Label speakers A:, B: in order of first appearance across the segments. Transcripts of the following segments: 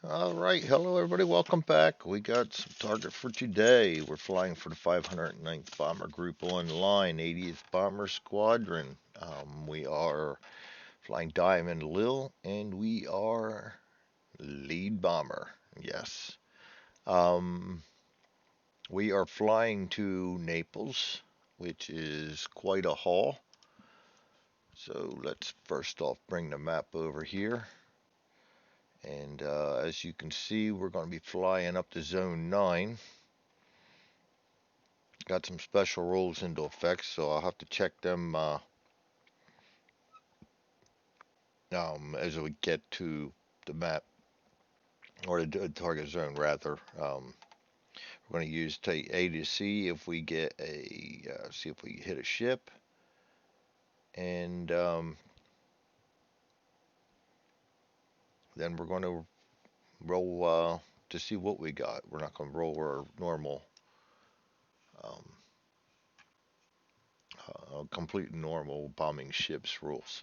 A: All right, hello everybody, welcome back. We got some target for today. We're flying for the 509th Bomber Group Online, 80th Bomber Squadron. We are flying Diamond Lil, and we are lead bomber. Yes. Um, we are flying to Naples, which is quite a haul. So let's first off bring the map over here. And as you can see, we're going to be flying up to Zone 9. Got some special rules into effect, so I'll have to check them as we get to the map, or the target zone rather. We're going to use A to see if we get see if we hit a ship, and then we're going to roll to see what we got. We're not going to roll our normal, um, complete normal bombing ships rules.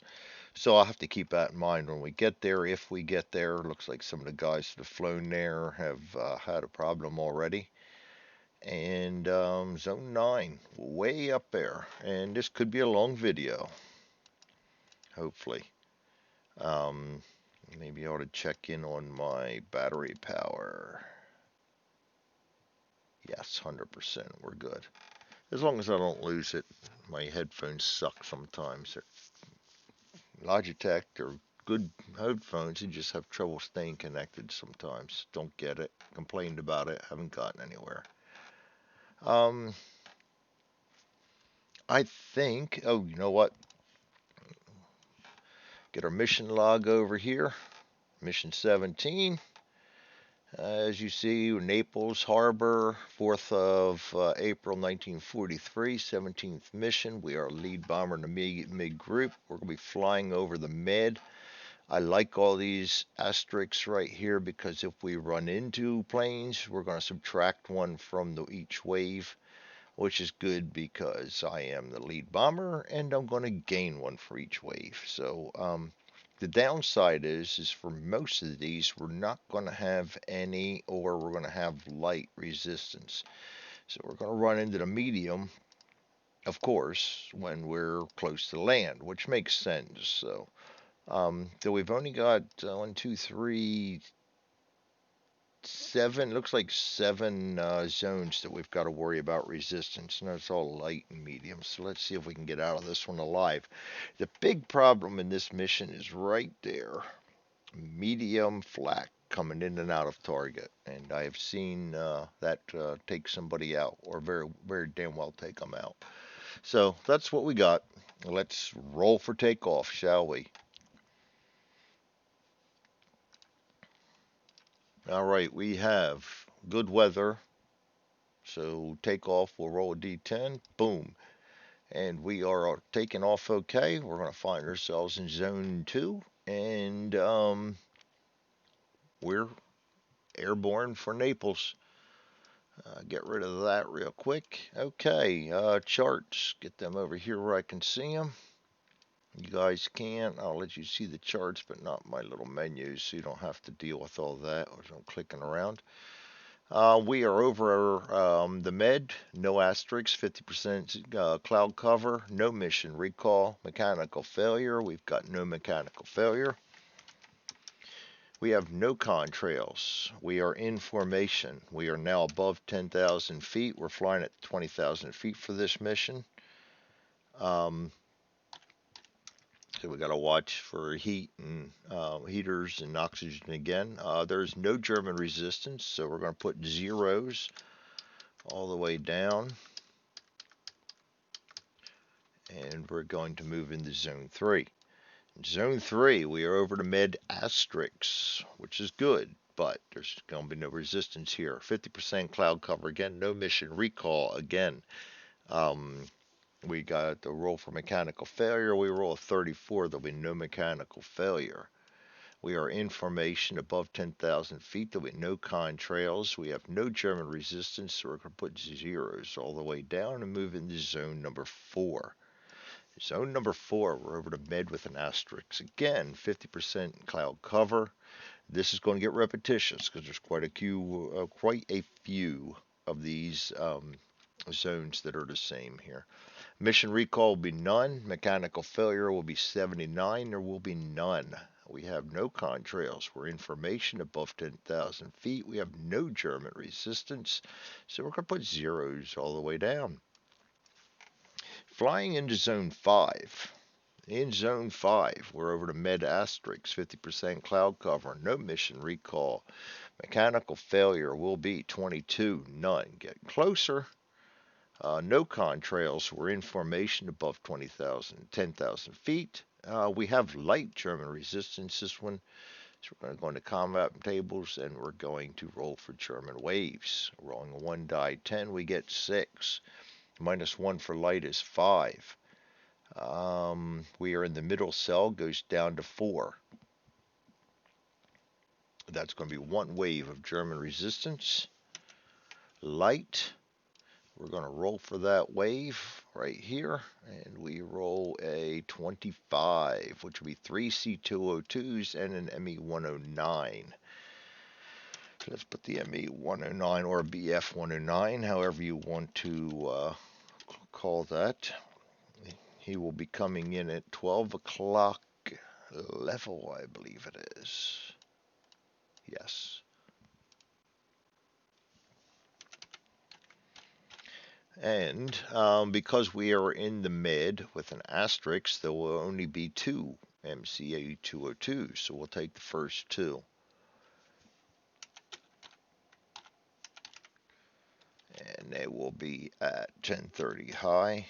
A: So I'll have to keep that in mind when we get there. If we get there, looks like some of the guys that have flown there have had a problem already. And Zone 9, way up there. And this could be a long video, hopefully. Um, Maybe I ought to check in on my battery power. Yes, 100%. We're good. As long as I don't lose it. My headphones suck sometimes. Logitech are good headphones. You just have trouble staying connected sometimes. Don't get it. Complained about it. Haven't gotten anywhere. Um, I think. Oh, you know what? Get our mission log over here. Mission 17. As you see, Naples Harbor, 4th of April 1943, 17th mission. We are lead bomber in the MiG group. We're going to be flying over the Med. I like all these asterisks right here because if we run into planes, we're going to subtract one from each wave, which is good because I am the lead bomber and I'm going to gain one for each wave. So the downside is for most of these, we're not going to have any, or we're going to have light resistance. So we're going to run into the medium, of course, when we're close to land, which makes sense. So we've only got one, two, three, seven. Looks like seven zones that we've got to worry about resistance, and it's all light and medium. So let's see if we can get out of this one alive. The big problem in this mission is right there, medium flak coming in and out of target, and I have seen that take somebody out, or very, very damn well take them out. So that's what we got. Let's roll for takeoff, shall we? All right, we have good weather. So takeoff, we'll roll a D10. Boom. And we are taking off okay. We're going to find ourselves in zone 2. And we're airborne for Naples. Get rid of that real quick. Okay, charts. Get them over here where I can see them. You guys can. I'll let you see the charts, but not my little menus, so you don't have to deal with all that or I'm clicking around. We are over the Med, no asterisks, 50% cloud cover, no mission recall, mechanical failure. We've got no mechanical failure. We have no contrails. We are in formation. We are now above 10,000 feet. We're flying at 20,000 feet for this mission. Um, so we got to watch for heat and heaters and oxygen again. There's no German resistance, so we're going to put zeros all the way down. And we're going to move into zone 3. In zone 3, we are over to Med asterisks, which is good, but there's going to be no resistance here. 50% cloud cover again, no mission recall again. We got the roll for mechanical failure. We roll a 34. There'll be no mechanical failure. We are in formation above 10,000 feet. There'll be no contrails. We have no German resistance, so we're going to put zeros all the way down and move into zone number 4. Zone number 4, we're over to Med with an asterisk. Again, 50% cloud cover. This is going to get repetitious because there's quite a few of these zones that are the same here. Mission recall will be none. Mechanical failure will be 79. There will be none. We have no contrails. We're information above 10,000 feet. We have no German resistance. So we're going to put zeros all the way down. Flying into zone 5. In zone 5, we're over to Med Asterix, 50% cloud cover, no mission recall. Mechanical failure will be 22, none. Get closer. No contrails. We're in formation above 10,000 feet. We have light German resistance this one. So we're going to go into combat tables and we're going to roll for German waves. Rolling a 1 die 10, we get 6. -1 for light is 5. We are in the middle cell, goes down to 4. That's going to be 1 wave of German resistance. Light. We're going to roll for that wave right here, and we roll a 25, which will be 3 C202s and an ME109. So let's put the ME109 or BF109, however you want to call that. He will be coming in at 12 o'clock level, I believe it is. Yes. And because we are in the mid with an asterisk, there will only be 2 MCA 202s, so we'll take the first 2. And they will be at 1030 high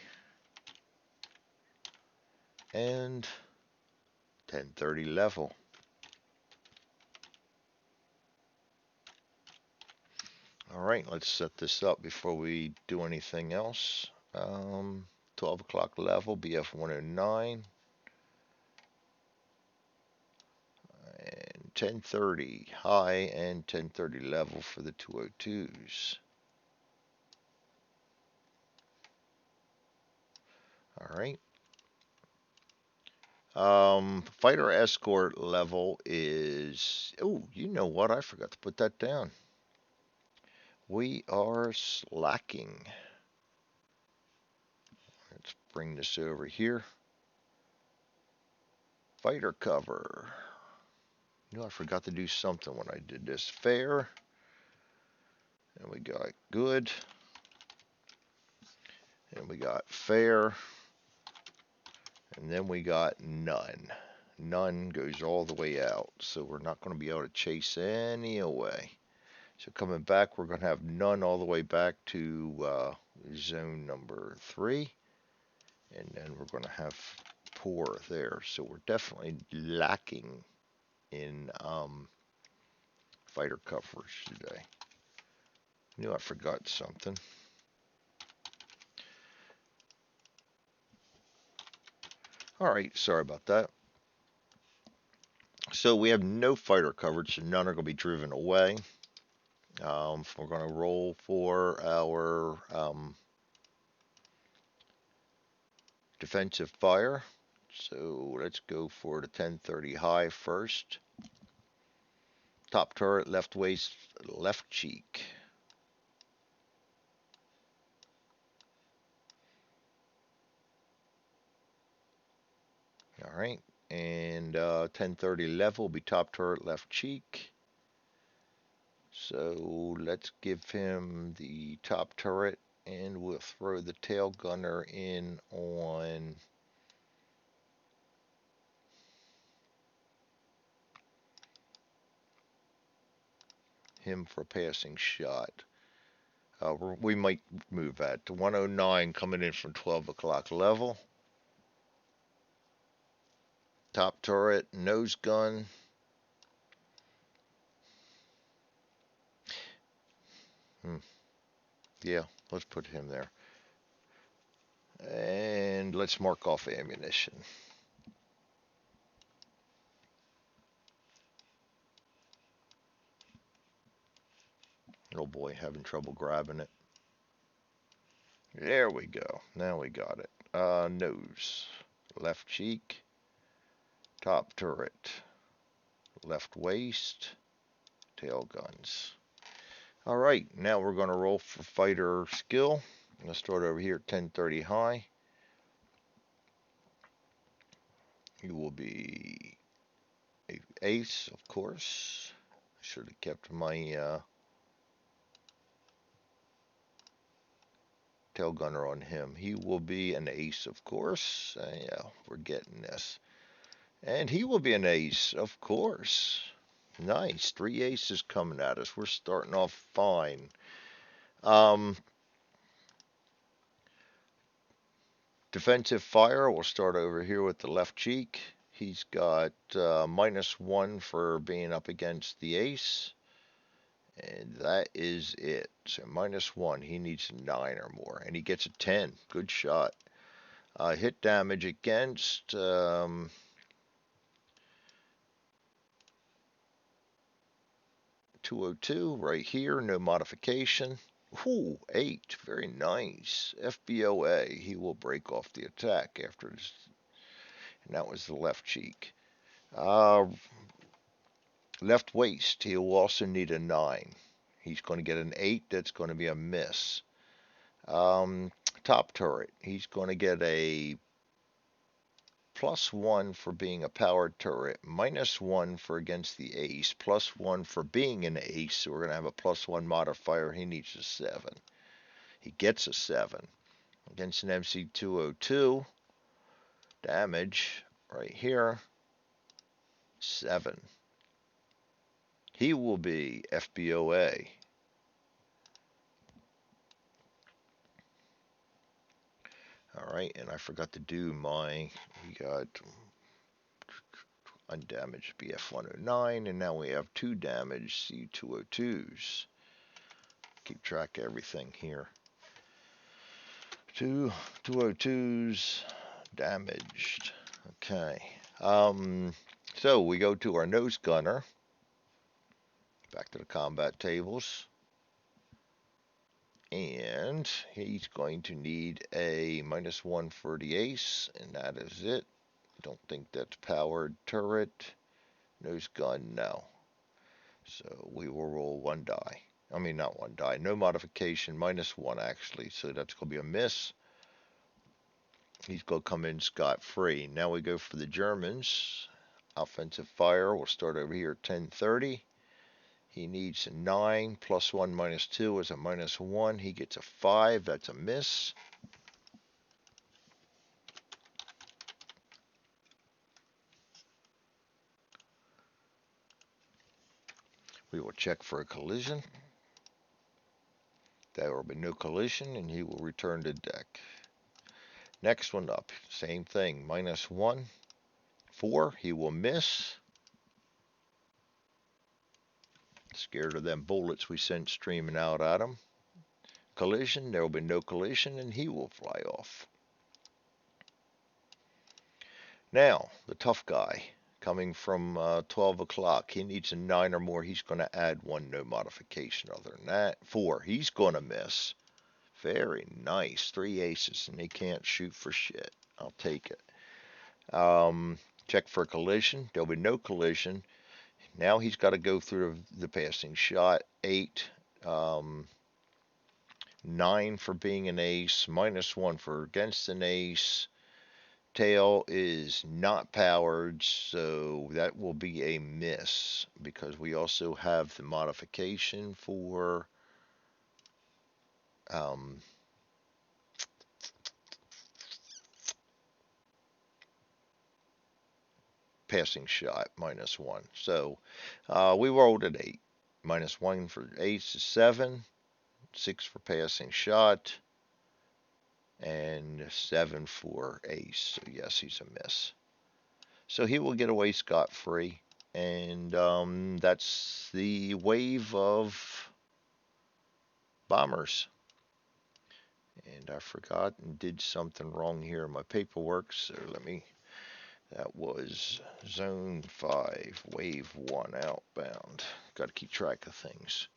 A: and 1030 level. All right, let's set this up before we do anything else. 12 o'clock level, BF109. And 1030 high and 1030 level for the 202s. All right. Fighter escort level is, oh, you know what? I forgot to put that down. We are slacking. Let's bring this over here. Fighter cover. You know, I forgot to do something when I did this. Fair. And we got good. And we got fair. And then we got none. None goes all the way out. So we're not going to be able to chase any away. So coming back, we're going to have none all the way back to zone number 3. And then we're going to have poor there. So we're definitely lacking in fighter coverage today. Knew I forgot something. All right, sorry about that. So we have no fighter coverage, so none are going to be driven away. We're going to roll for our defensive fire. So let's go for the 1030 high first. Top turret, left waist, left cheek. All right, and 1030 level will be top turret, left cheek. So let's give him the top turret, and we'll throw the tail gunner in on him for a passing shot. We might move that to 109 coming in from 12 o'clock level. Top turret, nose gun. Yeah, let's put him there. And let's mark off ammunition. Oh boy, having trouble grabbing it. There we go. Now we got it. Nose, left cheek, top turret, left waist, tail guns. Alright, now we're going to roll for fighter skill. Let's start over here at 1030 high. You will be a ace, of course. I should have kept my tail gunner on him. He will be an ace, of course. Yeah, we're getting this. And he will be an ace, of course. Nice. 3 aces coming at us. We're starting off fine. Defensive fire, we'll start over here with the left cheek. He's got -1 for being up against the ace. And that is it. So -1. He needs a 9 or more. And he gets a 10. Good shot. Hit damage against 202 right here. No modification. Ooh, 8. Very nice. FBOA. He will break off the attack after this. And that was the left cheek. Left waist. He will also need a 9. He's going to get an 8. That's going to be a miss. Top turret. He's going to get a +1 for being a powered turret, -1 for against the ace, +1 for being an ace, so we're going to have a +1 modifier. He needs a 7. He gets a 7. Against an MC202, damage right here, 7. He will be FBOA. Alright, and I forgot to do we got undamaged BF109, and now we have 2 damaged C202s. Keep track of everything here. 2 202s damaged. Okay. So we go to our nose gunner. Back to the combat tables. And he's going to need a -1 for the ace, and that is it. Don't think that's powered turret. Nose gun, no. So we will roll 1 die. I mean, not 1 die. No modification, -1 actually. So that's going to be a miss. He's going to come in scot-free. Now we go for the Germans. Offensive fire. We'll start over here at 1030. He needs a 9. +1 -2 is a -1. He gets a 5. That's a miss. We will check for a collision. There will be no collision, and he will return to deck. Next one up, same thing, -1. 4, he will miss. Scared of them bullets we sent streaming out at him. Collision, there will be no collision, and he will fly off. Now, the tough guy, coming from 12 o'clock, he needs a 9 or more. He's going to add 1, no modification other than that. 4, he's going to miss. Very nice. 3 aces, and they can't shoot for shit. I'll take it. Check for a collision. There'll be no collision. Now he's got to go through the passing shot. 8, 9 for being an ace, -1 for against an ace. Tail is not powered, so that will be a miss because we also have the modification for passing shot, -1. So we rolled at 8. -1 for ace is 7, 6 for passing shot, and 7 for ace. So yes, he's a miss. So he will get away scot-free, and that's the wave of bombers. And I forgot and did something wrong here in my paperwork, so that was Zone 5, Wave 1 outbound. Got to keep track of things.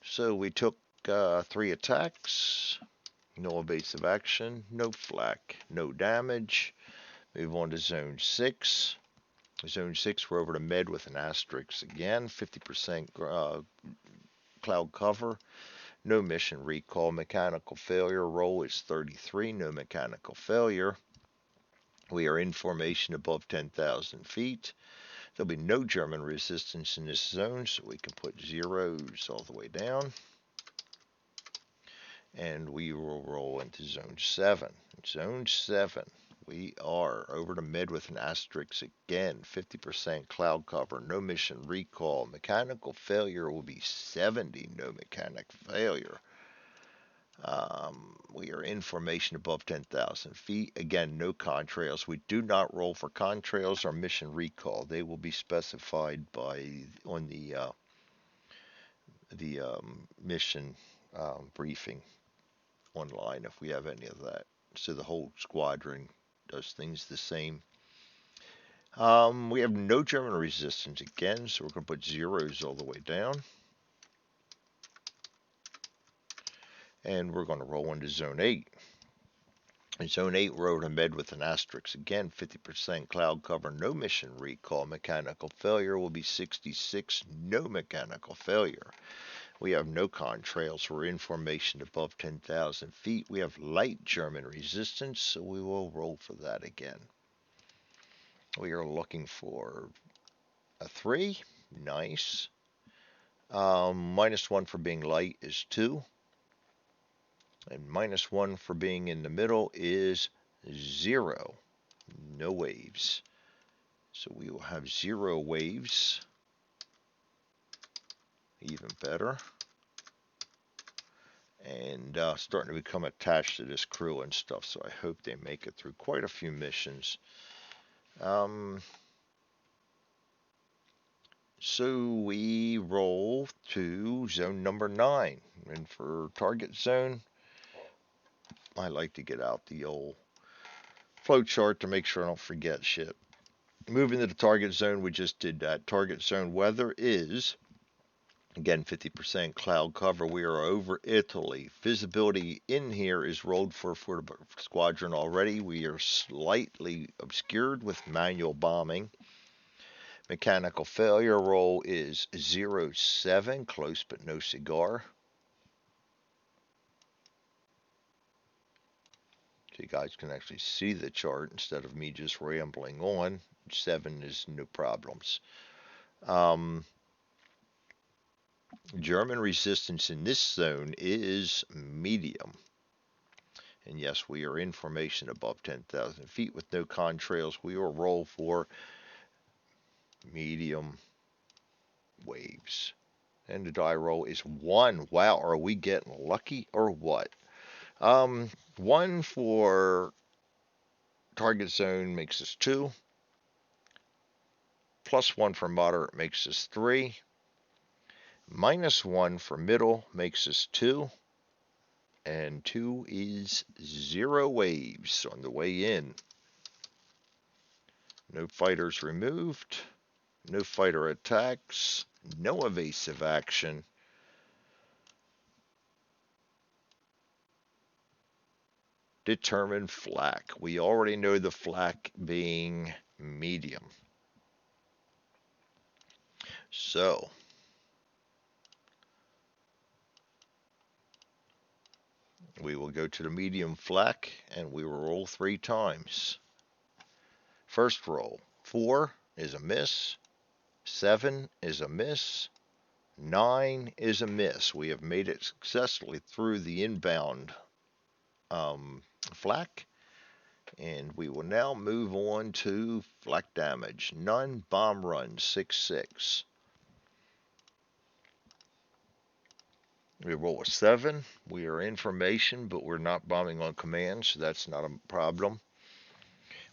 A: So we took 3 attacks, no evasive action, no flak, no damage. Move on to Zone 6. Zone 6, we're over to Med with an asterisk again. 50% cloud cover. No mission recall. Mechanical failure. Roll is 33. No mechanical failure. We are in formation above 10,000 feet. There'll be no German resistance in this zone, so we can put zeros all the way down. And we will roll into Zone 7. Zone 7, we are over to Mid with an asterisk again. 50% cloud cover, no mission recall. Mechanical failure will be 70, no mechanic failure. We are in formation above 10,000 feet. Again, no contrails. We do not roll for contrails or mission recall. They will be specified on the mission briefing online if we have any of that. So the whole squadron does things the same. We have no German resistance again, so we're going to put zeros all the way down. And we're going to roll into Zone 8. In Zone 8, we're over to Med with an asterisk again. 50% cloud cover, no mission recall. Mechanical failure will be 66, no mechanical failure. We have no contrails. We're in formation above 10,000 feet. We have light German resistance, so we will roll for that again. We are looking for a 3. Nice. -1 for being light is 2. And -1 for being in the middle is 0. No waves. So we will have 0 waves. Even better. And starting to become attached to this crew and stuff, so I hope they make it through quite a few missions. So we roll to zone number 9, and for target zone, I like to get out the old flow chart to make sure I don't forget shit. Moving to the target zone, we just did that. Target zone weather is, again, 50% cloud cover. We are over Italy. Visibility in here is rolled for the squadron already. We are slightly obscured with manual bombing. Mechanical failure roll is 07, close but no cigar. So you guys can actually see the chart instead of me just rambling on. 7 is no problems. German resistance in this zone is medium. And yes, we are in formation above 10,000 feet with no contrails. We will roll for medium waves. And the die roll is 1. Wow, are we getting lucky or what? 1 for target zone makes us 2. +1 for moderate makes us 3. -1 for middle makes us 2. And 2 is 0 waves on the way in. No fighters removed. No fighter attacks. No evasive action. Determine flak. We already know the flak being medium. So, we will go to the medium flak and we will roll 3 times. First roll, 4 is a miss, 7 is a miss, 9 is a miss. We have made it successfully through the inbound flak. And we will now move on to flak damage. None, bomb run, 6-6. We roll a 7. We are in formation, but we're not bombing on command, so that's not a problem.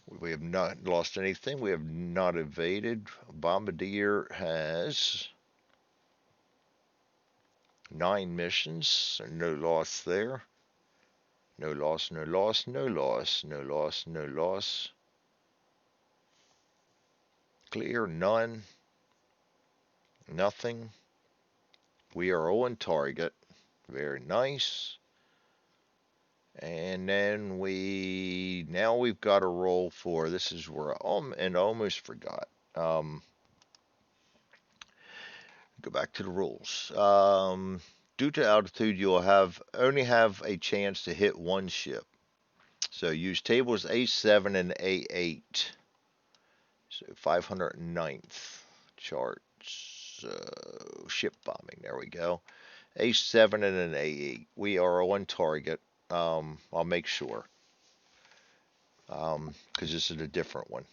A: We have not lost anything. We have not evaded. Bombardier has 9 missions, so no loss there. No loss, no loss, no loss, no loss, no loss. Clear, none. Nothing. We are on target. Very nice. And then we've got to roll for, this is where, and I almost forgot. Go back to the rules. Due to altitude, you'll only have a chance to hit one ship. So use tables A7 and A8. So 509th charts, ship bombing. There we go. A7 and an A8. We are on target. I'll make sure, because this is a different one.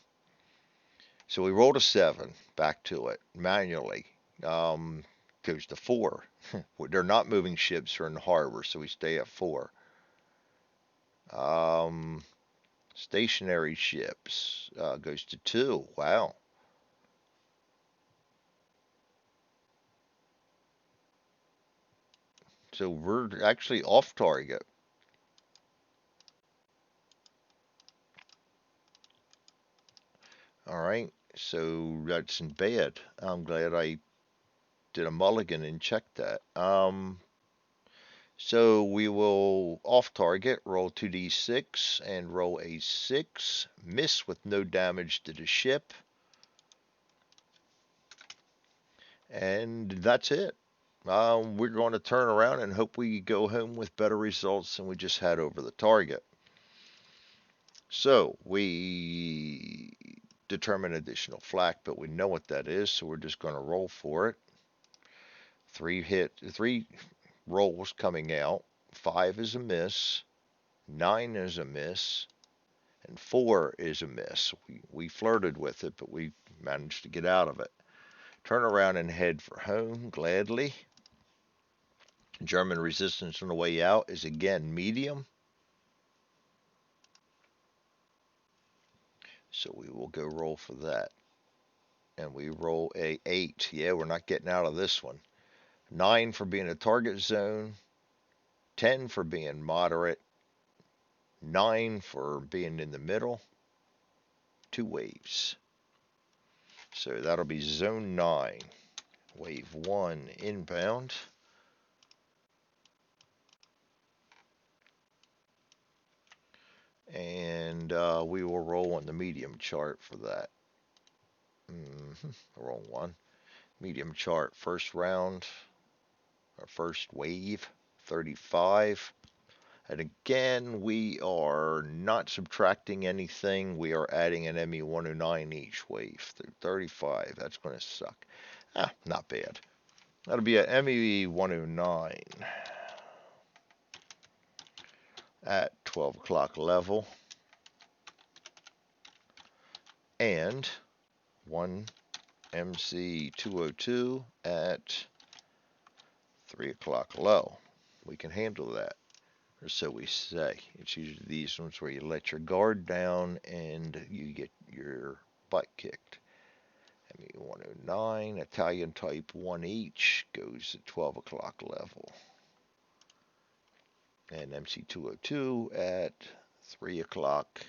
A: So we rolled a 7, back to it, manually. Goes to 4. They're not moving ships, they're in the harbor, so we stay at 4. Stationary ships goes to 2. Wow. So we're actually off target. All right. So that's bad. I'm glad I did a mulligan and checked that. So we will off target, roll 2d6 and roll a 6. Miss with no damage to the ship. And that's it. We're going to turn around and hope we go home with better results than we just had over the target. So we determine additional flak, but we know what that is, so we're just going to roll for it. 3 rolls coming out. 5 is a miss, 9 is a miss, and 4 is a miss. We flirted with it, but we managed to get out of it. Turn around and head for home gladly. German resistance on the way out is again medium. So we will go roll for that. And we roll a 8. Yeah, we're not getting out of this one. 9 for being a target zone. 10 for being moderate. 9 for being in the middle. 2 waves. So that'll be zone 9. Wave 1 inbound. And we will roll on the medium chart for that. Wrong one. Medium chart, first round, or first wave, 35. And again, we are not subtracting anything. We are adding an ME 109 each wave through 35. That's going to suck. Not bad. That'll be a ME 109 at 12 o'clock level. And 1 MC 202 at 3 o'clock low. We can handle that, or so we say. It's usually these ones where you let your guard down and you get your butt kicked. ME 109, Italian type 1 each, goes at 12 o'clock level. And MC 202 at 3 o'clock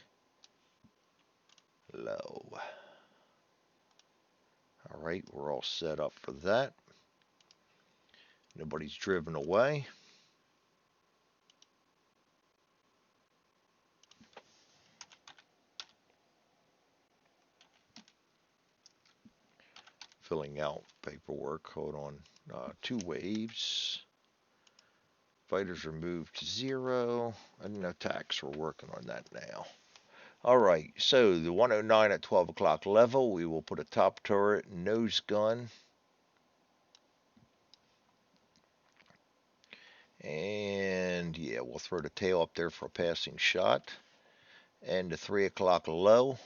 A: low. All right, we're all set up for that. Nobody's driven away. Filling out paperwork. Hold on. 2 waves. Fighters are moved to 0. And attacks. We're working on that now. All right. So the 109 at 12 o'clock level. We will put a top turret, nose gun. And yeah, we'll throw the tail up there for a passing shot. And the 3 o'clock low.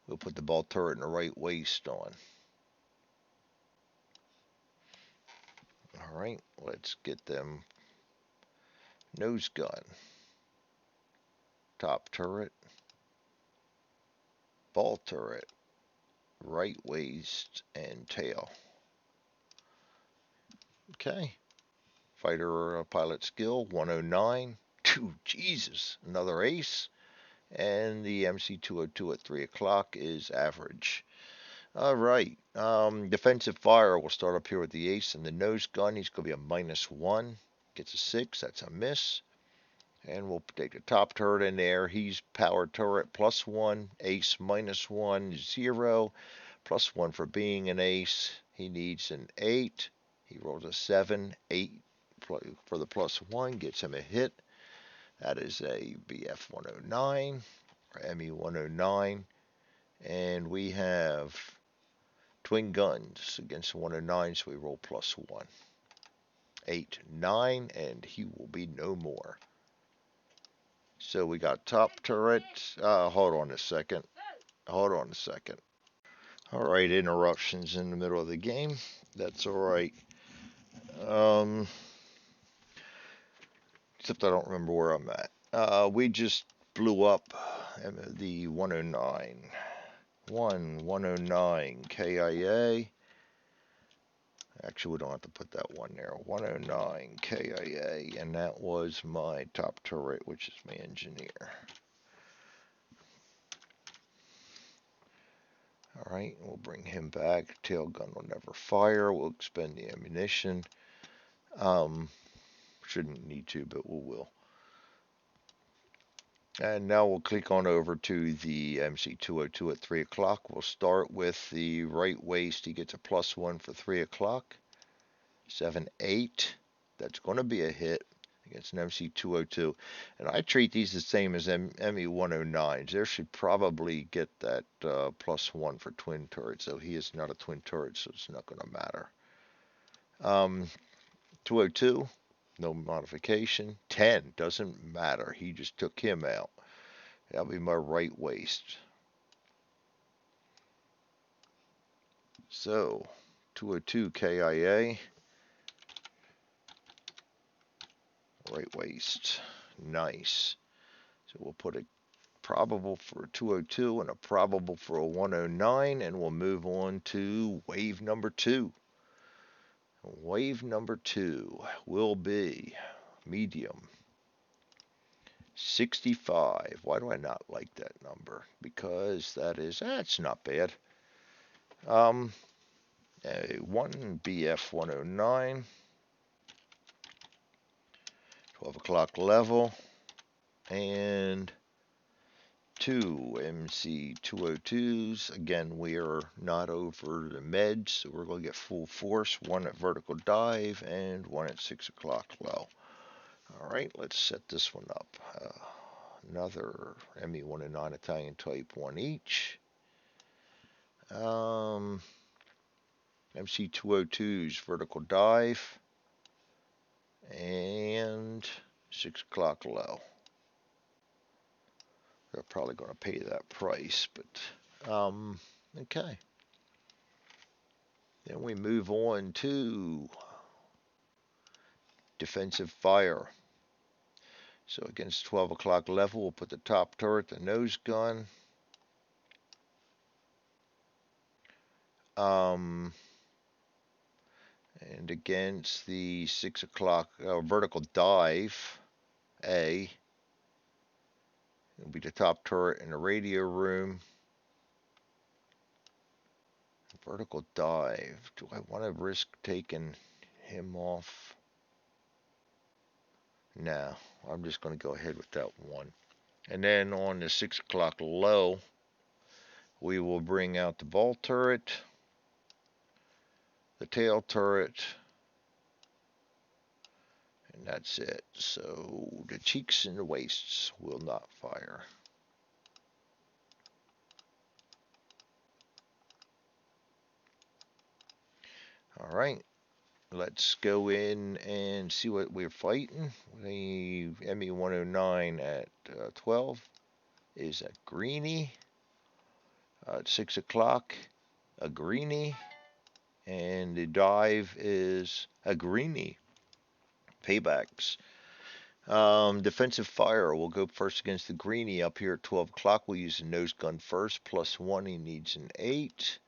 A: We'll put the ball turret in the right waist on. All right, let's get them. Nose gun, top turret, ball turret, right waist, and tail. Okay. Fighter pilot skill 109. Jesus, another ace. And the MC 202 at 3 o'clock is average. All right. Defensive fire, we'll start up here with the ace and the nose gun. He's going to be a -1. Gets a 6. That's a miss. And we'll take the top turret in there. He's power turret +1, ace -1, 0, +1 for being an ace. He needs an 8. He rolls a 7, 8 for the +1, gets him a hit. That is a BF 109 or ME 109. And we have twin guns against 109, so we roll +1. 8, 9, and he will be no more. So we got top turret. Hold on a second. Hold on a second. All right, interruptions in the middle of the game. That's all right. Except I don't remember where I'm at. We just blew up the 109. 109 KIA. Actually, we don't have to put that one there. 109 KIA, and that was my top turret, which is my engineer. Alright, we'll bring him back. Tail gun will never fire. We'll expend the ammunition. Shouldn't need to, but we will. And now we'll click on over to the MC202 at 3 o'clock. We'll start with the right waist. He gets a +1 for 3 o'clock. 7, 8. That's going to be a hit against an MC202. And I treat these the same as ME109s. There should probably get that +1 for twin turrets. So he is not a twin turret, so it's not going to matter. 202, no modification. 10, doesn't matter. He just took him out. That'll be my right waist. So, 202 KIA. Right waist. Nice. So we'll put a probable for a 202 and a probable for a 109, and we'll move on to wave number 2. Wave number 2 will be medium. 65. Why do I not like that number? Because that's not bad. A 1 BF 109. 12 o'clock level. And 2 MC 202s. Again, we are not over the meds, so we're going to get full force. 1 at vertical dive and 1 at 6 o'clock low. Alright, let's set this one up. Another ME 109 Italian type, 1 each. MC 202s vertical dive and 6 o'clock low. They're probably going to pay that price, but okay. Then we move on to defensive fire. So against 12 o'clock level, we'll put the top turret, the nose gun. And against the 6 o'clock vertical dive, A, it'll be the top turret in the radio room. Vertical dive. Do I want to risk taking him off? No, I'm just going to go ahead with that one. And then on the 6 o'clock low, we will bring out the ball turret, the tail turret, and that's it. So the cheeks and the waists will not fire. Alright, let's go in and see what we're fighting. The ME 109 at 12 is a greenie. At 6 o'clock, a greenie. And the dive is a greenie. Paybacks. Defensive fire will go first against the greenie up here at 12 o'clock. We'll use the nose gun first. +1, he needs an 8.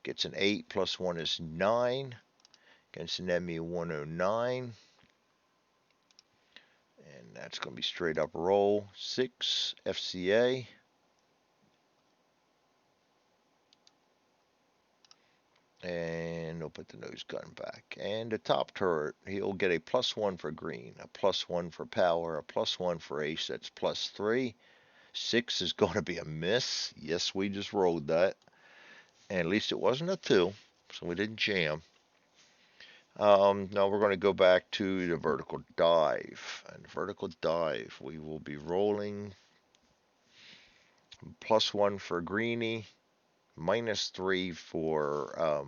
A: Gets an 8, +1 is 9. Against an ME 109. And that's going to be straight up roll. 6, FCA. And he'll put the nose gun back. And the top turret, he'll get a +1 for green, a +1 for power, a +1 for ace. That's +3. 6 is going to be a miss. Yes, we just rolled that. And at least it wasn't a 2, so we didn't jam. Now we're going to go back to the vertical dive. And vertical dive, we will be rolling +1 for greenie, -3 for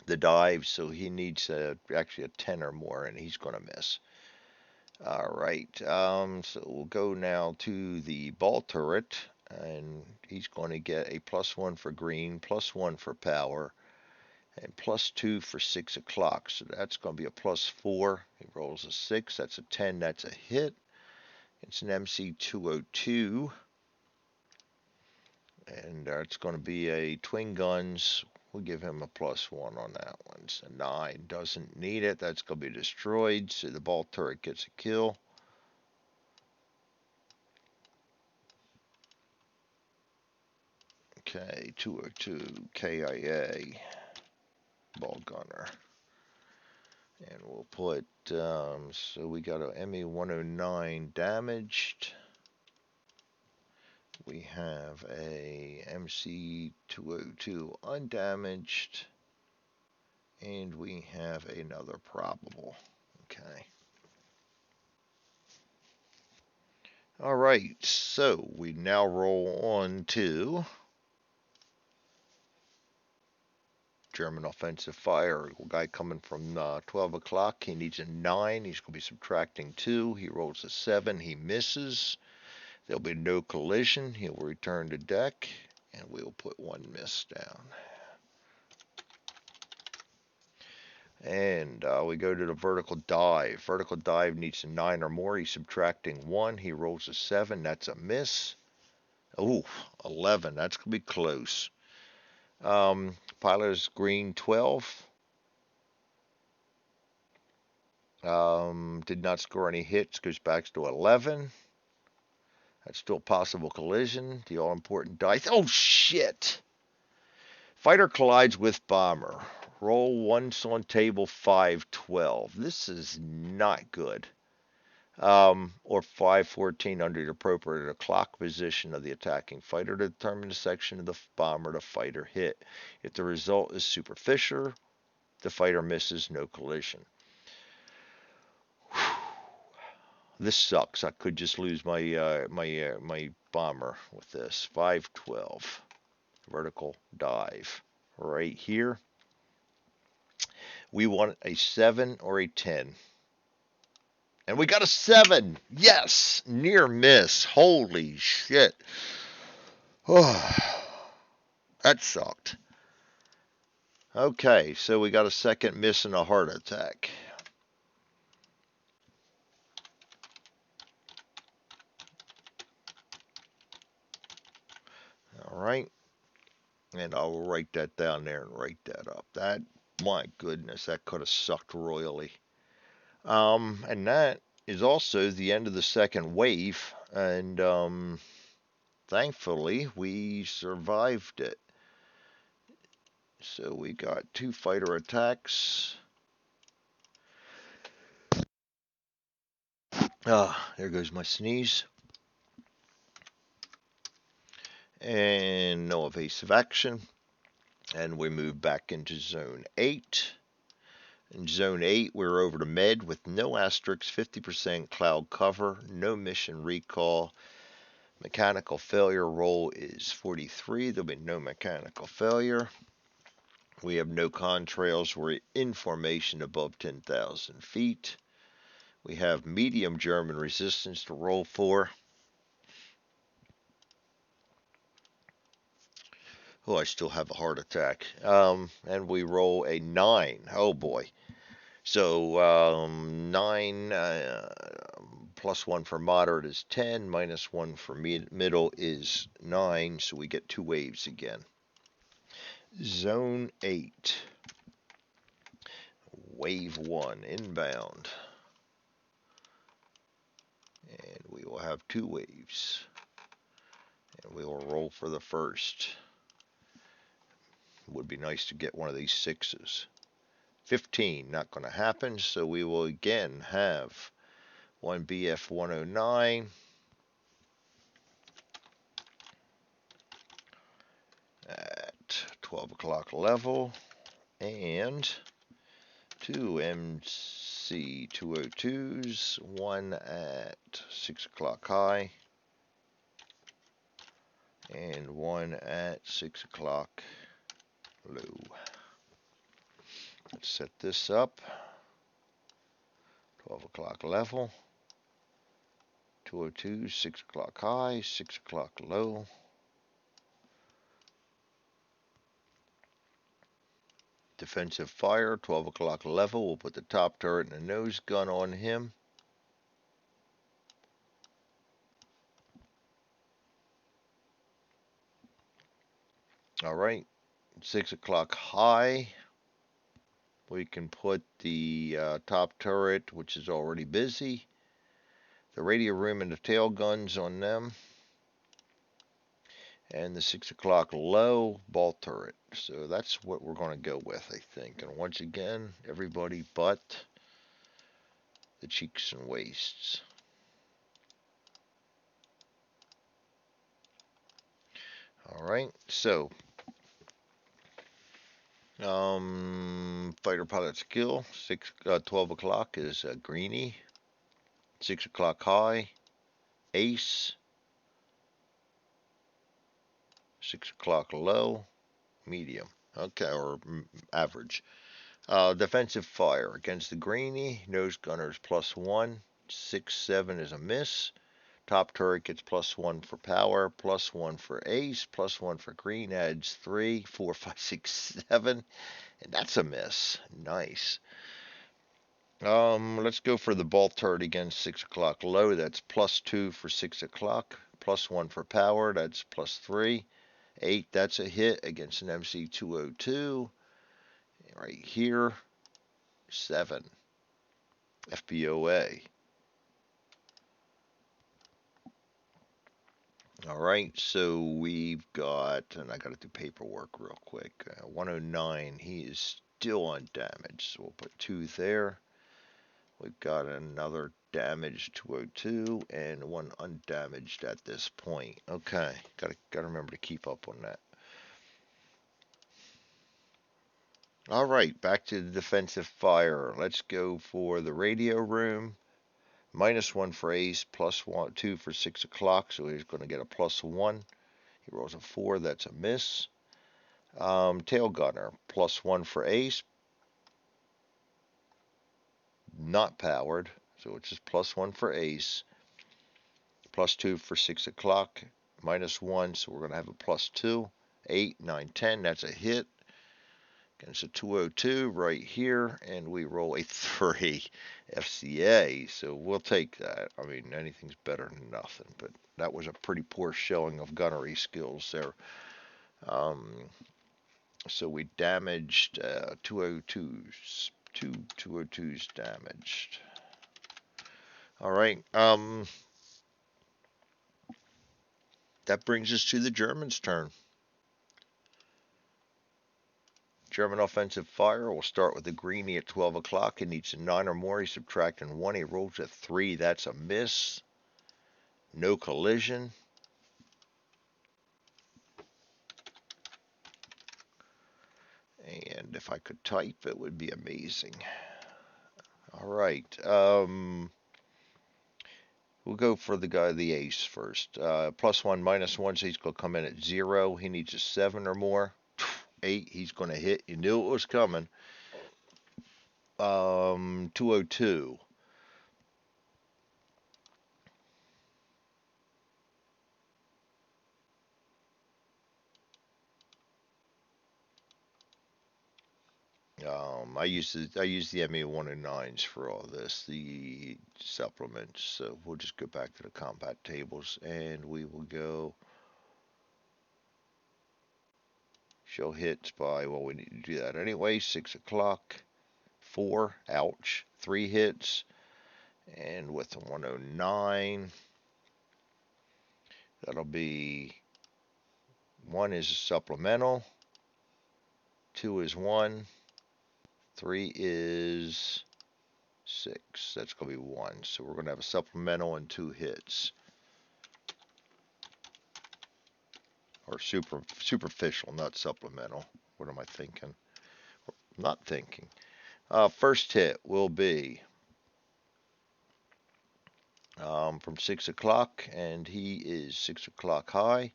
A: the dive, so he needs actually a 10 or more, and he's going to miss. All right, so we'll go now to the ball turret, and he's going to get a +1 for green, +1 for power, and +2 for 6 o'clock. So that's going to be a +4. He rolls a 6. That's a 10. That's a hit. It's an MC 202. And it's going to be a twin guns. We'll give him a +1 on that one. So 9 doesn't need it. That's going to be destroyed. So the ball turret gets a kill. Okay, 202 KIA ball gunner. And we'll put, so we got a ME 109 damaged. We have a MC 202 undamaged. And we have another probable. Okay. All right, so we now roll on to German offensive fire. Guy coming from 12 o'clock. He needs a 9. He's going to be subtracting 2. He rolls a 7. He misses. There'll be no collision. He'll return to deck, and we'll put 1 miss down. And we go to the vertical dive. Vertical dive needs a 9 or more. He's subtracting 1. He rolls a 7. That's a miss. Ooh, 11. That's going to be close. Pilot is green 12. Did not score any hits. Goes back to 11. That's still possible collision. The all-important dice. Oh, shit. Fighter collides with bomber. Roll once on table 512. This is not good. Or 514 under the appropriate clock position of the attacking fighter to determine the section of the bomber the fighter hit. If the result is superficial, the fighter misses, no collision. Whew. This sucks. I could just lose my my bomber with this. 512 vertical dive right here. We want a 7 or a 10. And we got a 7. Yes. Near miss. Holy shit. Oh, that sucked. Okay, so we got a second miss and a heart attack. All right. And I will write that down there and write that up. That, my goodness, that could have sucked royally. And that is also the end of the second wave. And thankfully, we survived it. So we got 2 fighter attacks. There goes my sneeze. And no evasive action. And we move back into Zone 8. In Zone 8, we're over to Med with no asterisks, 50% cloud cover, no mission recall. Mechanical failure roll is 43. There'll be no mechanical failure. We have no contrails. We're in formation above 10,000 feet. We have medium German resistance to roll for. Oh, I still have a heart attack. And we roll a 9. Oh boy. So 9 +1 for moderate is 10, -1 for middle is 9. So we get 2 waves again. Zone 8. Wave 1 inbound. And we will have 2 waves. And we will roll for the first. Would be nice to get one of these 6s. 15, not going to happen, so we will again have one BF 109 at 12 o'clock level, and two MC 202s, one at 6 o'clock high, and one at 6 o'clock low. Let's set this up. 12 o'clock level, 202, 6 o'clock high, 6 o'clock low. Defensive fire, 12 o'clock level. We'll put the top turret and the nose gun on him. Alright, 6 o'clock high. We can put the top turret, which is already busy, the radio room and the tail guns on them, and the 6 o'clock low ball turret. So that's what we're going to go with, I think. And once again, everybody but the cheeks and waists. Alright, so fighter pilot skill, 12 o'clock is greenie, 6 o'clock high, ace, 6 o'clock low, medium, okay, or average. Defensive fire against the greenie, nose gunners +1, 6, 7 is a miss. Top turret gets +1 for power, +1 for ace, +1 for green, adds 3, 4, 5, 6, 7, and that's a miss. Nice. Let's go for the ball turret against 6 o'clock low. That's +2 for 6 o'clock, +1 for power, that's +3. 8, that's a hit against an MC 202. Right here, 7. FBOA. Alright, so we've got, and I got to do paperwork real quick. 109, he is still on damage, so we'll put 2 there. We've got another damaged 202 and one undamaged at this point. Okay, gotta remember to keep up on that. Alright, back to the defensive fire. Let's go for the radio room. -1 for ace, +2 for 6 o'clock, so he's going to get a +1. He rolls a 4, that's a miss. Tail gunner, +1 for ace, not powered, so it's just +1 for ace, +2 for 6 o'clock, -1, so we're going to have a +2. 8, 9, 10, that's a hit against a 202 right here, and we roll a 3 FCA, so we'll take that. I mean, anything's better than nothing, but that was a pretty poor showing of gunnery skills there. So we damaged 202s, two 202s damaged. Alright, that brings us to the Germans' turn. German offensive fire will start with the greenie at 12 o'clock. He needs a 9 or more. He's subtracting 1. He rolls a 3. That's a miss. No collision. And if I could type, it would be amazing. All right. We'll go for the guy, the ace first. +1, -1, so he's going to come in at 0. He needs a 7 or more. 8, he's going to hit. You knew it was coming. 202. I use the ME 109s for all this, the supplements. So we'll just go back to the combat tables, and we will go show hits by, well, we need to do that anyway. 6 o'clock, 4, ouch, 3 hits, and with the 109, that'll be 1 is a supplemental. 2 is 1. 3 is 6. That's going to be 1. So we're going to have a supplemental and 2 hits. Or superficial, not supplemental. What am I thinking? Not thinking. First hit will be from 6 o'clock, and he is 6 o'clock high.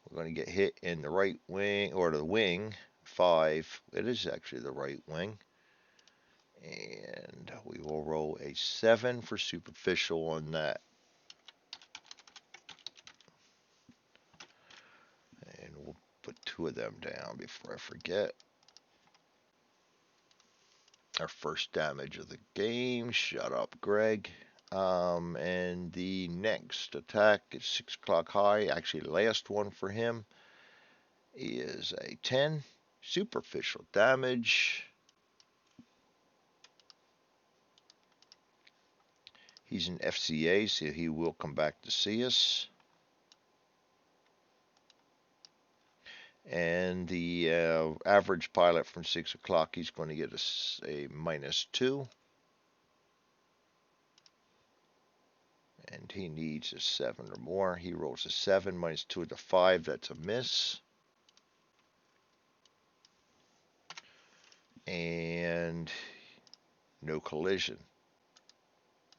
A: We're going to get hit in the right wing, or the wing, 5. It is actually the right wing. And we will roll a 7 for superficial on that. And we'll put 2 of them down before I forget. Our first damage of the game. Shut up, Greg. And the next attack is 6 o'clock high. Actually, the last one for him is a 10. Superficial damage. He's an FCA, so he will come back to see us. And the average pilot from 6 o'clock, he's going to get a -2. And he needs a 7 or more. He rolls a 7, -2 to 5. That's a miss. And no collision.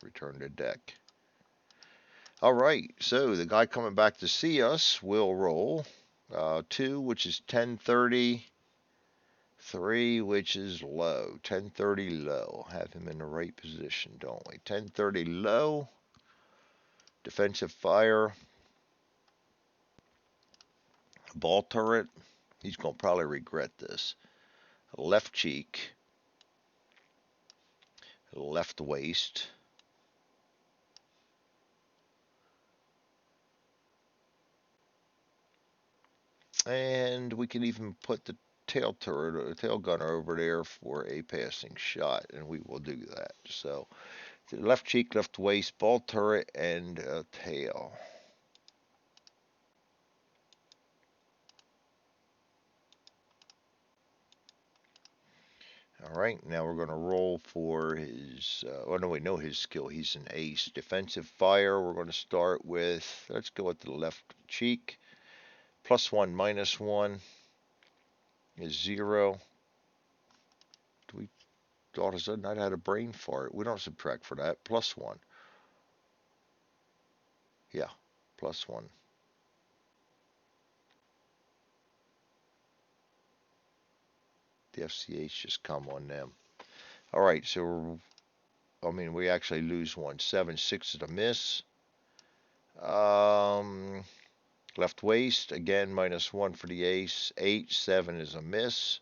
A: Return to deck. All right, so the guy coming back to see us will roll 2, which is 1030. 3, which is low. 1030 low. Have him in the right position, don't we? 1030 low. Defensive fire. Ball turret. He's going to probably regret this. Left cheek. Left waist. And we can even put the tail turret or tail gunner over there for a passing shot, and we will do that. So the left cheek, left waist, ball turret, and tail. All right, now we're going to roll for his, oh no, we know his skill. He's an ace. Defensive fire, we're going to start with, let's go with the left cheek. +1, -1 is 0. Do we, all of a sudden I had a brain fart. We don't subtract for that. +1. Yeah, +1. The FCH just come on them. All right, so we actually lose 1. 7, 6 is a miss. Left waist, again, -1 for the ace. 8, 7 is a miss.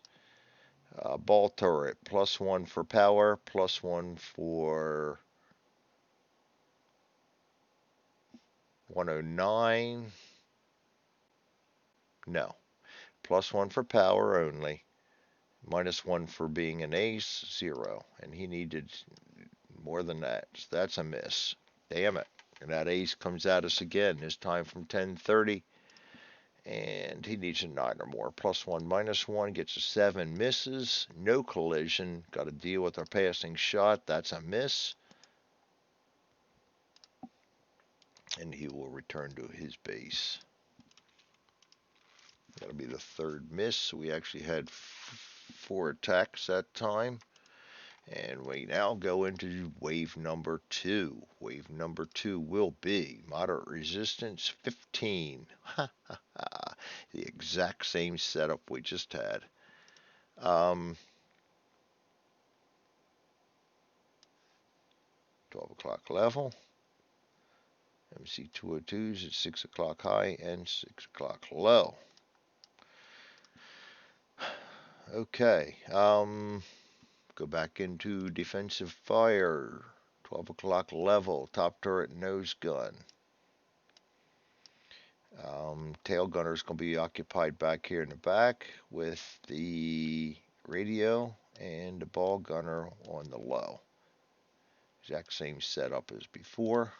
A: Ball turret, +1 for power, +1 for 109. No. +1 for power only. -1 for being an ace, 0. And he needed more than that. So that's a miss. Damn it. And that ace comes at us again, this time from 1030. And he needs a 9 or more. +1, -1, gets a 7, misses. No collision. Got to deal with our passing shot. That's a miss. And he will return to his base. That'll be the 3rd miss. So we actually had 4 attacks that time. And we now go into wave number 2. Wave number 2 will be moderate resistance 15. The exact same setup we just had. 12 o'clock level. MC 202s at 6 o'clock high and 6 o'clock low. Okay. Go back into defensive fire. 12 o'clock level. Top turret nose gun. Tail gunner is going to be occupied back here in the back with the radio and the ball gunner on the low. Exact same setup as before.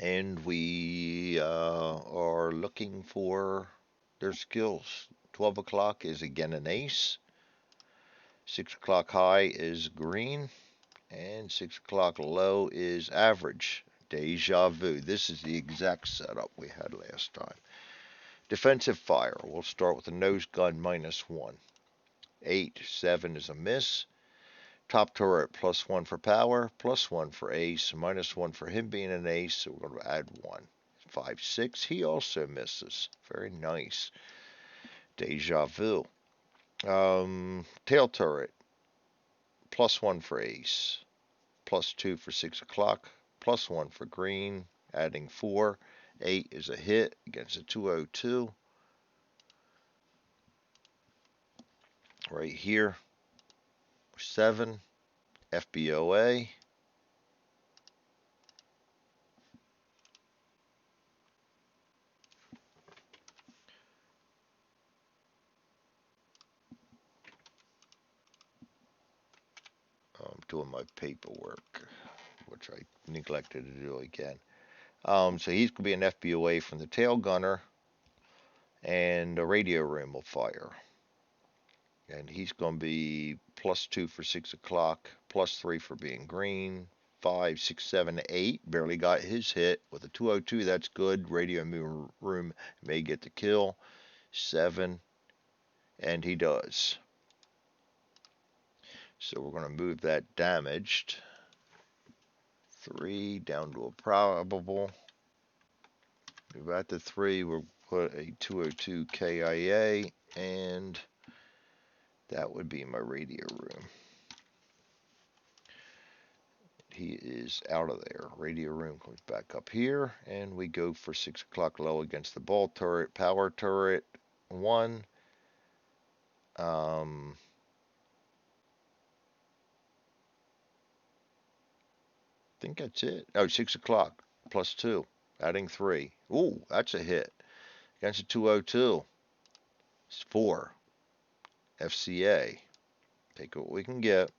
A: And we are looking for their skills. 12 o'clock is again an ace. 6 o'clock high is green. And 6 o'clock low is average. Deja vu. This is the exact setup we had last time. Defensive fire. We'll start with a nose gun -1. 8, 7 is a miss. Top turret +1 for power, +1 for ace, -1 for him being an ace, so we're going to add 1. 5, 6, he also misses. Very nice. Deja vu. Tail turret, +1 for ace, +2 for 6 o'clock, +1 for green, adding 4. 8 is a hit against a 202. Right here, 7, FBOA. I'm doing my paperwork, which I neglected to do again. So he's going to be an FBOA from the tail gunner, and the radio room will fire. And he's going to be +2 for 6 o'clock, +3 for being green, 5, 6, 7, 8. Barely got his hit with a 202. That's good. Radio room may get the kill. 7, and he does. So we're going to move that damaged 3 down to a probable. Move out to 3. We'll put a 202 KIA, and that would be my radio room. He is out of there. Radio room comes back up here, and we go for 6 o'clock low against the ball turret. Power turret 1. I think that's it. Oh, 6 o'clock +2, adding 3. Ooh, that's a hit against a 202. It's 4. FCA. Take what we can get.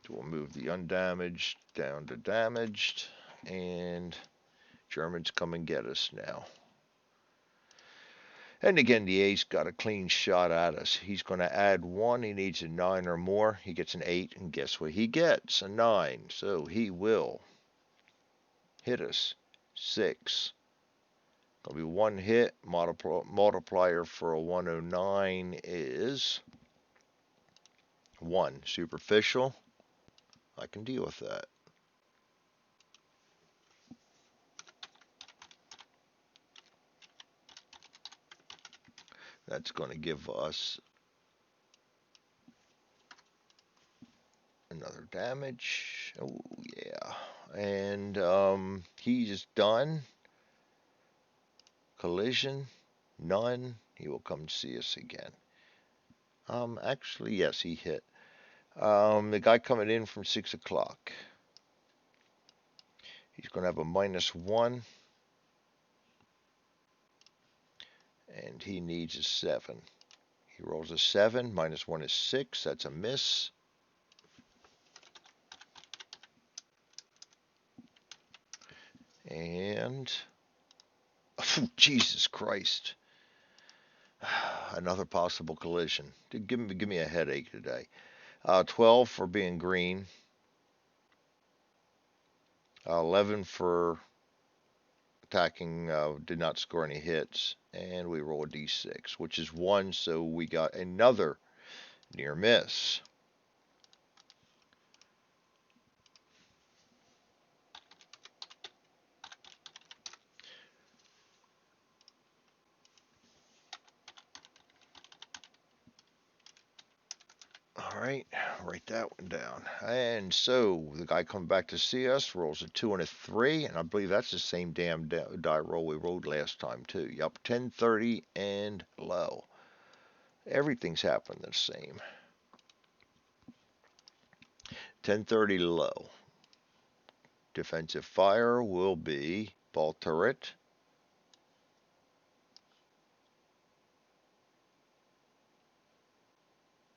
A: We'll move the undamaged down to damaged, and Germans come and get us now. And again, the ace got a clean shot at us. He's going to add 1. He needs a 9 or more. He gets an 8, and guess what he gets? A 9. So he will hit us. 6. Going to be 1 hit. Multiplier for a 109 is 1. Superficial. I can deal with that. That's going to give us another damage. Oh, yeah. And he's done. Collision. None. He will come see us again. Actually, yes, he hit. The guy coming in from 6 o'clock. He's going to have a -1. And he needs a 7. He rolls a 7. -1 is 6. That's a miss. And oh, Jesus Christ. Another possible collision. Give me a headache today. 12 for being green. 11 for attacking. Did not score any hits. And we roll a d6, which is 1. So we got another near miss. All right, write that one down. And so the guy comes back to see us, rolls a 2 and a 3, and I believe that's the same damn die roll we rolled last time too. Yup, 10, 30, and low. Everything's happened the same. 1030 low. Defensive fire will be ball turret.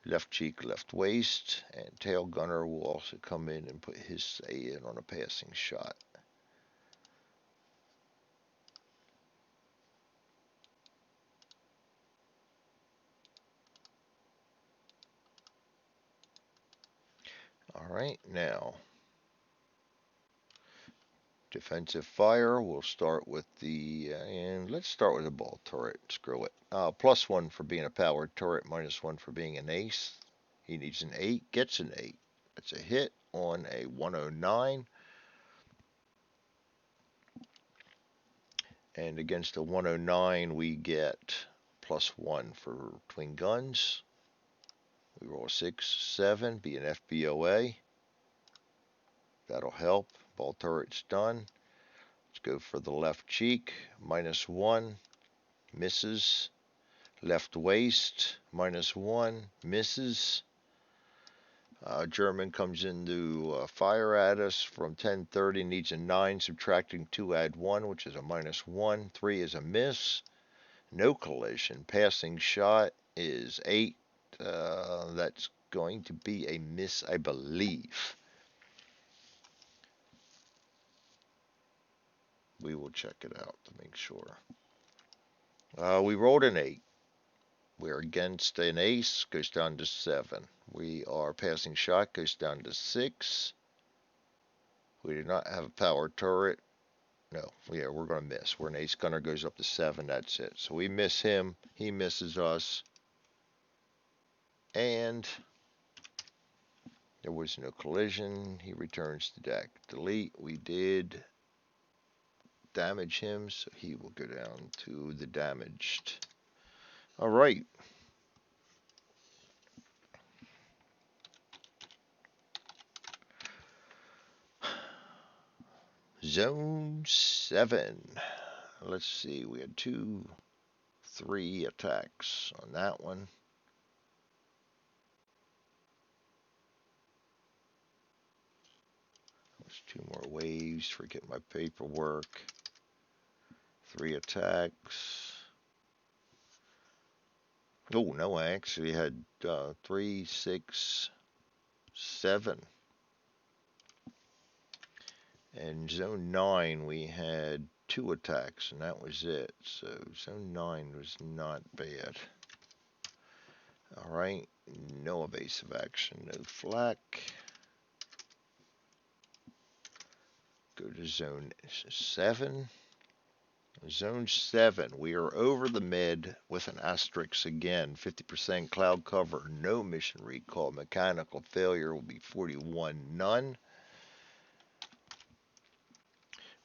A: Left cheek, left waist, and tail gunner will also come in and put his say in on a passing shot. All right, now defensive fire. We'll start with and let's start with the ball turret. Screw it. +1 for being a powered turret, -1 for being an ace. He needs an 8, gets an 8. That's a hit on a 109. And against a 109, we get +1 for twin guns. We roll a 6, 7, be an FBOA. That'll help. Ball turret's done. Let's go for the left cheek, -1, misses. Left waist, -1, misses. German comes in to fire at us from 1030, needs a 9, subtracting 2, add 1, which is a -1. 3 is a miss. No collision. Passing shot is 8. That's going to be a miss, I believe. We will check it out to make sure. We rolled an 8. We're against an ace, goes down to 7. We are passing shot, goes down to 6. We do not have a power turret. No, we're going to miss. We're an ace gunner, goes up to 7. That's it. So we miss him. He misses us. And there was no collision. He returns to deck. Delete. We did damage him, so he will go down to the damaged. All right. Zone 7. Let's see. We had 2, 3 attacks on that one. There's 2 more waves. Forget my paperwork. 3 attacks. Oh, no, I actually had 3, 6, 7. And zone 9, we had 2 attacks, and that was it. So zone 9 was not bad. All right, no evasive action, no flak. Go to zone 7. Zone 7, we are over the mid with an asterisk again. 50% cloud cover, no mission recall. Mechanical failure will be 41, none.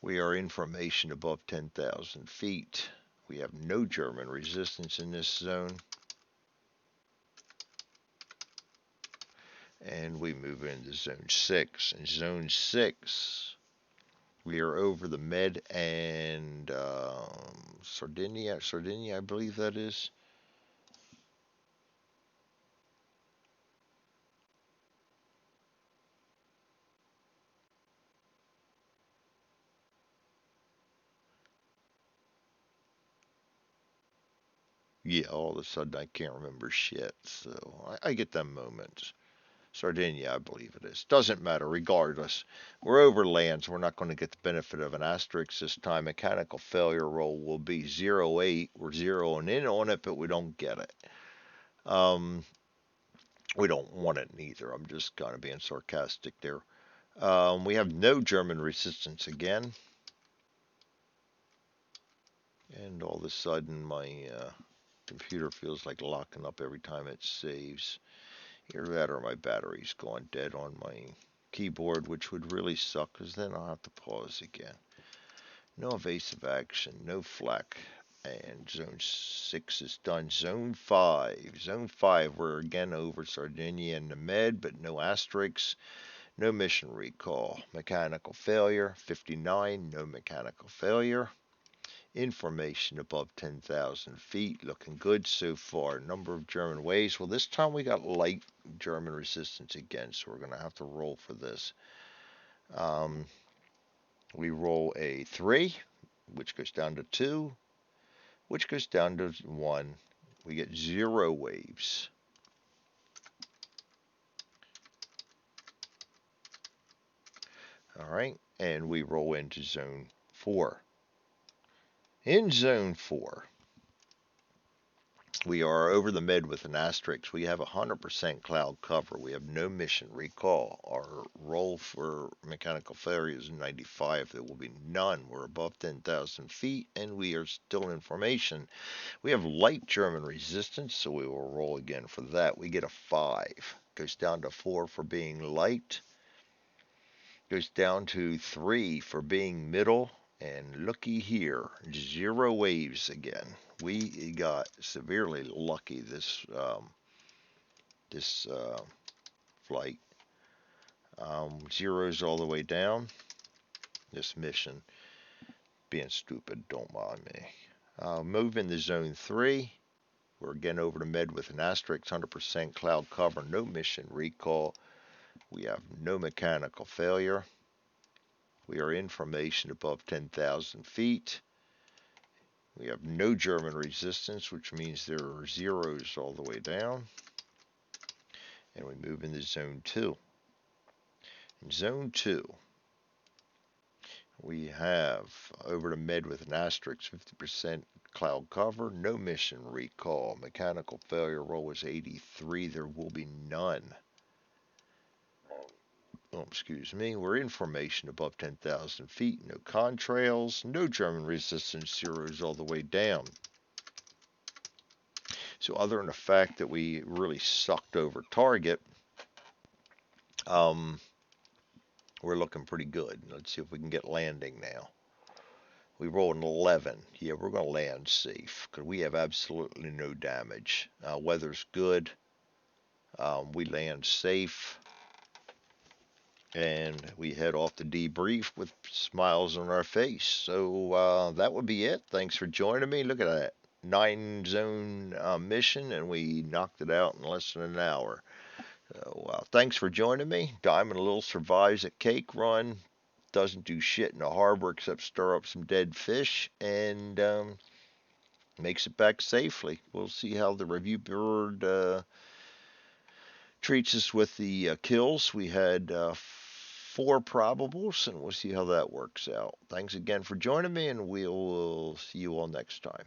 A: We are in formation above 10,000 feet. We have no German resistance in this zone. And we move into zone 6. In zone 6, we are over the Med and Sardinia, I believe that is. Yeah, all of a sudden I can't remember shit, so I get them moments. Sardinia, I believe it is. Doesn't matter, regardless. We're over land, so we're not going to get the benefit of an asterisk this time. Mechanical failure roll will be 0-8. We're zeroing in on it, but we don't get it. We don't want it neither. I'm just kind of being sarcastic there. We have no German resistance again. And all of a sudden, my computer feels like locking up every time it saves. Either that or my battery's gone dead on my keyboard, which would really suck, because then I'll have to pause again. No evasive action, no flak. And zone 6 is done. Zone 5. Zone 5, we're again over Sardinia and the Med, but no asterisks. No mission recall. Mechanical failure, 59. No mechanical failure. Information above 10,000 feet. Looking good so far. Number of German waves. Well, this time we got light German resistance again, so we're going to have to roll for this. We roll a 3, which goes down to 2, which goes down to 1. We get 0 waves. All right, and we roll into zone 4. In zone 4, we are over the mid with an asterisk. We have 100% cloud cover. We have no mission recall. Our roll for mechanical failure is 95. There will be none. We're above 10,000 feet, and we are still in formation. We have light German resistance, so we will roll again for that. We get a 5. Goes down to 4 for being light. Goes down to 3 for being middle. And looky here, 0 waves again. We got severely lucky this flight. Zeros all the way down. This mission, being stupid, don't mind me. Move into zone 3. We're again over to med with an asterisk, 100% cloud cover, no mission recall. We have no mechanical failure. We are in formation above 10,000 feet. We have no German resistance, which means there are zeros all the way down. And we move into zone 2. In zone 2, we have over to med with an asterisk, 50% cloud cover, no mission recall. Mechanical failure roll was 83. There will be none. Oh, excuse me. We're in formation above 10,000 feet. No contrails, no German resistance, zeros all the way down. So other than the fact that we really sucked over target, we're looking pretty good. Let's see if we can get landing now. We rolled an 11. Yeah, we're going to land safe because we have absolutely no damage. Weather's good. We land safe. And we head off to debrief with smiles on our face. So that would be it. Thanks for joining me. Look at that. 9-zone mission, and we knocked it out in less than an hour. So thanks for joining me. Diamond Lil survives a cake run. Doesn't do shit in the harbor except stir up some dead fish, and makes it back safely. We'll see how the review board treats us with the kills. We had 4 probables, and we'll see how that works out. Thanks again for joining me, and we'll see you all next time.